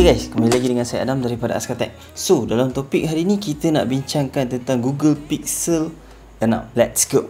Hai guys, kembali lagi dengan saya Adam daripada Askatek. So, dalam topik hari ni kita nak bincangkan tentang Google Pixel 6. Let's go.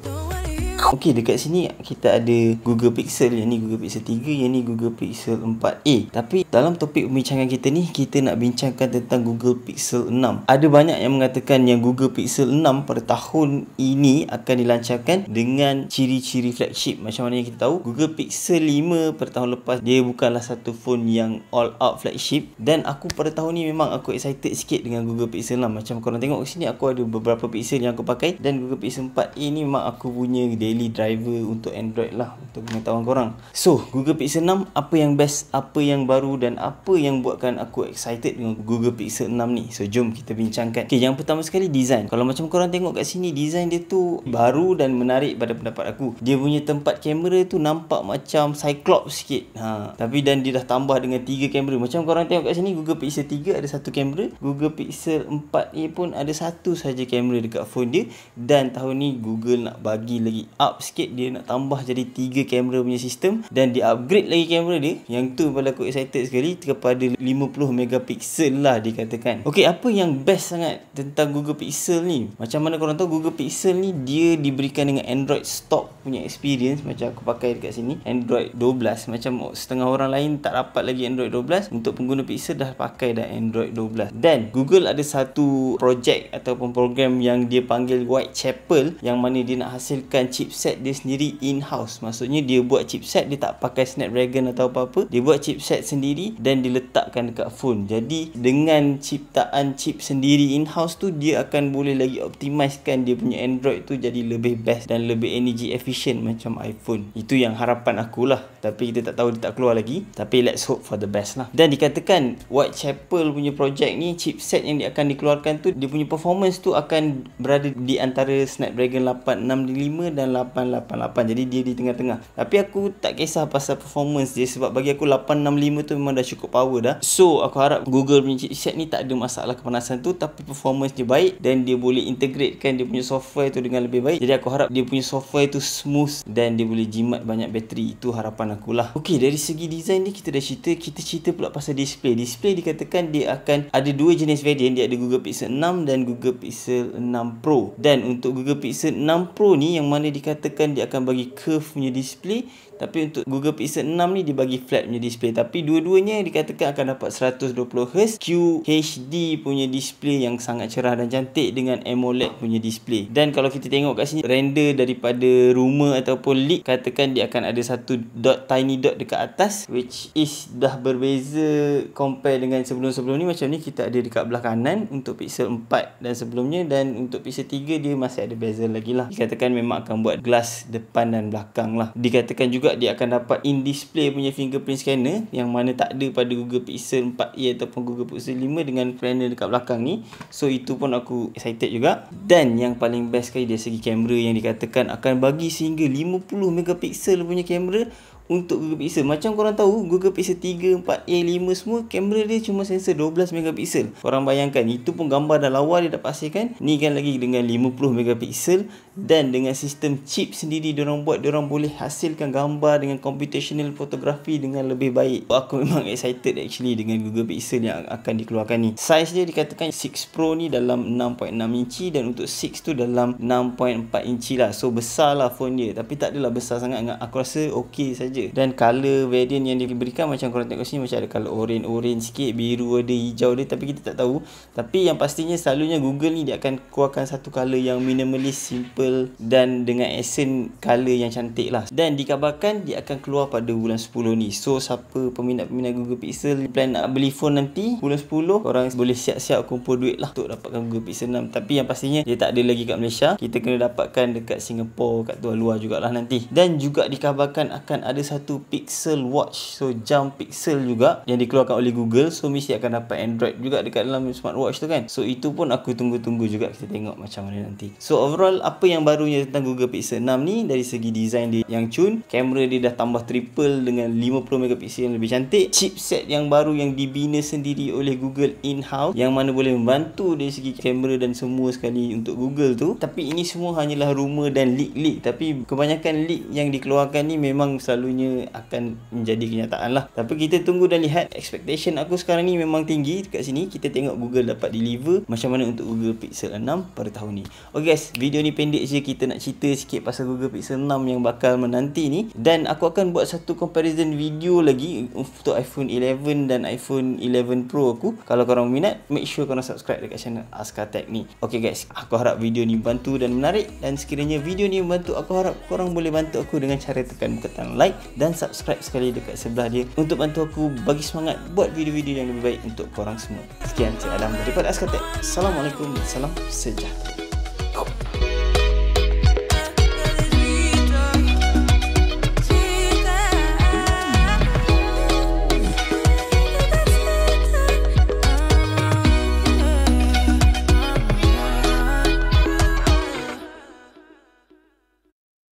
Okey, dekat sini kita ada Google Pixel, yang ni Google Pixel 3, yang ni Google Pixel 4a. Tapi dalam topik pembincangan kita ni, kita nak bincangkan tentang Google Pixel 6. Ada banyak yang mengatakan yang Google Pixel 6 pada tahun ini akan dilancarkan dengan ciri-ciri flagship. Macam mana yang kita tahu, Google Pixel 5 pada tahun lepas dia bukanlah satu phone yang all out flagship. Dan aku pada tahun ni memang aku excited sikit dengan Google Pixel 6. Macam korang tengok kat sini, aku ada beberapa Pixel yang aku pakai. Dan Google Pixel 4a ni memang aku punya daily driver untuk Android lah, untuk pengetahuan korang. So, Google Pixel 6, apa yang best, apa yang baru dan apa yang buatkan aku excited dengan Google Pixel 6 ni. So, jom kita bincangkan. Okay, yang pertama sekali design. Kalau macam korang tengok kat sini, design dia tu baru dan menarik pada pendapat aku. Dia punya tempat kamera tu nampak macam Cyclops sikit. Tapi dan dia dah tambah dengan 3 kamera. Macam korang tengok kat sini, Google Pixel 3 ada 1 kamera. Google Pixel 4a pun ada 1 saja kamera dekat phone dia. Dan tahun ni Google nak bagi lagi up sikit, dia nak tambah jadi 3 kamera punya sistem dan dia upgrade lagi kamera dia. Yang tu pada aku excited sekali, kepada 50 megapiksel lah dikatakan. Okey, apa yang best sangat tentang Google Pixel ni? Macam mana korang tahu, Google Pixel ni dia diberikan dengan Android stock punya experience. Macam aku pakai dekat sini Android 12. Macam setengah orang lain tak dapat lagi Android 12. Untuk pengguna Pixel dah pakai dah Android 12. Dan Google ada satu projek ataupun program yang dia panggil Whitechapel, yang mana dia nak hasilkan chipset dia sendiri in-house. Maksudnya dia buat chipset, dia tak pakai Snapdragon atau apa-apa. Dia buat chipset sendiri dan diletakkan dekat phone. Jadi dengan ciptaan chip sendiri in-house tu, dia akan boleh lagi optimizekan dia punya Android tu jadi lebih best dan lebih energy efficient macam iPhone. Itu yang harapan aku lah. Tapi kita tak tahu, dia tak keluar lagi. Tapi let's hope for the best lah. Dan dikatakan Whitechapel punya projek ni, chipset yang dia akan dikeluarkan tu, dia punya performance tu akan berada di antara Snapdragon 865 dan 888. Jadi dia di tengah-tengah. Tapi aku tak kisah pasal performance dia, sebab bagi aku 865 tu memang dah cukup power dah. So aku harap Google punya chipset ni tak ada masalah kepanasan tu, tapi performance dia baik dan dia boleh integratekan dia punya software tu dengan lebih baik. Jadi aku harap dia punya software tu smooth dan dia boleh jimat banyak bateri. Itu harapan aku lah. Okey, dari segi design ni kita dah cerita. Kita cerita pula pasal display. Display dikatakan dia akan ada 2 jenis variant. Dia ada Google Pixel 6 dan Google Pixel 6 Pro. Dan untuk Google Pixel 6 Pro ni, yang mana dikatakan dia akan bagi curve punya display. Tapi untuk Google Pixel 6 ni dia bagi flat punya display. Tapi dua-duanya dikatakan akan dapat 120Hz QHD punya display yang sangat cerah dan cantik dengan AMOLED punya display. Dan kalau kita tengok kat sini, render daripada rumor ataupun leak katakan dia akan ada satu tiny dot dekat atas, which is dah berbeza compare dengan sebelum-sebelum ni. Macam ni kita ada dekat belah kanan untuk Pixel 4 dan sebelumnya, dan untuk Pixel 3 dia masih ada bezel lagi lah. Dikatakan memang akan buat glass depan dan belakang lah. Dikatakan juga dia akan dapat in-display punya fingerprint scanner, yang mana tak ada pada Google Pixel 4a ataupun Google Pixel 5 dengan scanner dekat belakang ni. So itu pun aku excited juga. Dan yang paling best sekali dari segi kamera, yang dikatakan akan bagi sehingga 50 megapiksel punya kamera untuk Google Pixel. Macam korang tahu, Google Pixel 3, 4a, 5 semua kamera dia cuma sensor 12 megapiksel. Korang bayangkan, itu pun gambar dah lawa dia dapat hasilkan. Ni kan lagi dengan 50 megapiksel. Dan dengan sistem chip sendiri diorang buat, diorang boleh hasilkan gambar dengan computational photography dengan lebih baik. Aku memang excited actually dengan Google Pixel yang akan dikeluarkan ni. Size dia dikatakan 6 Pro ni dalam 6.6 inci dan untuk 6 tu dalam 6.4 inci lah. So besar lah phone dia, tapi tak adalah besar sangat. Aku rasa okey saja. Dan color variant yang diberikan, macam korang tengok sini, macam ada color orange sikit, biru ada, hijau dia, tapi kita tak tahu. Tapi yang pastinya selalunya Google ni dia akan keluarkan satu color yang minimalist, simple dan dengan accent color yang cantik lah. Dan dikabarkan dia akan keluar pada bulan 10 ni. So siapa peminat-peminat Google Pixel plan nak beli phone nanti bulan 10, korang boleh siap-siap kumpul duit lah untuk dapatkan Google Pixel 6. Tapi yang pastinya dia tak ada lagi kat Malaysia. Kita kena dapatkan dekat Singapura, kat luar jugalah nanti. Dan juga dikabarkan akan ada satu Pixel Watch, so jam Pixel juga yang dikeluarkan oleh Google. So mesti akan dapat Android juga dekat dalam smartwatch tu kan. So itu pun aku tunggu-tunggu juga, kita tengok macam mana nanti. So overall, apa yang barunya tentang Google Pixel 6 ni, dari segi design dia yang cun, kamera dia dah tambah triple dengan 50 megapiksel yang lebih cantik, chipset yang baru yang dibina sendiri oleh Google in-house, yang mana boleh membantu dari segi kamera dan semua sekali untuk Google tu. Tapi ini semua hanyalah rumor dan leak-leak. Tapi kebanyakan leak yang dikeluarkan ni memang selalunya semuanya akan menjadi kenyataan lah. Tapi kita tunggu dan lihat. Expectation aku sekarang ni memang tinggi dekat sini. Kita tengok Google dapat deliver macam mana untuk Google Pixel 6 pada tahun ni. Okay guys, video ni pendek je, kita nak cerita sikit pasal Google Pixel 6 yang bakal menanti ni. Dan aku akan buat satu comparison video lagi untuk iPhone 11 dan iPhone 11 Pro aku. Kalau korang minat, make sure korang subscribe dekat channel Askar Tech ni. Okay guys, aku harap video ni bantu dan menarik. Dan sekiranya video ni membantu, aku harap korang boleh bantu aku dengan cara tekan butang like dan subscribe sekali dekat sebelah dia untuk bantu aku bagi semangat buat video-video yang lebih baik untuk korang semua. Sekian, saya Adam daripada Askar Tech. Assalamualaikum dan salam sejahtera.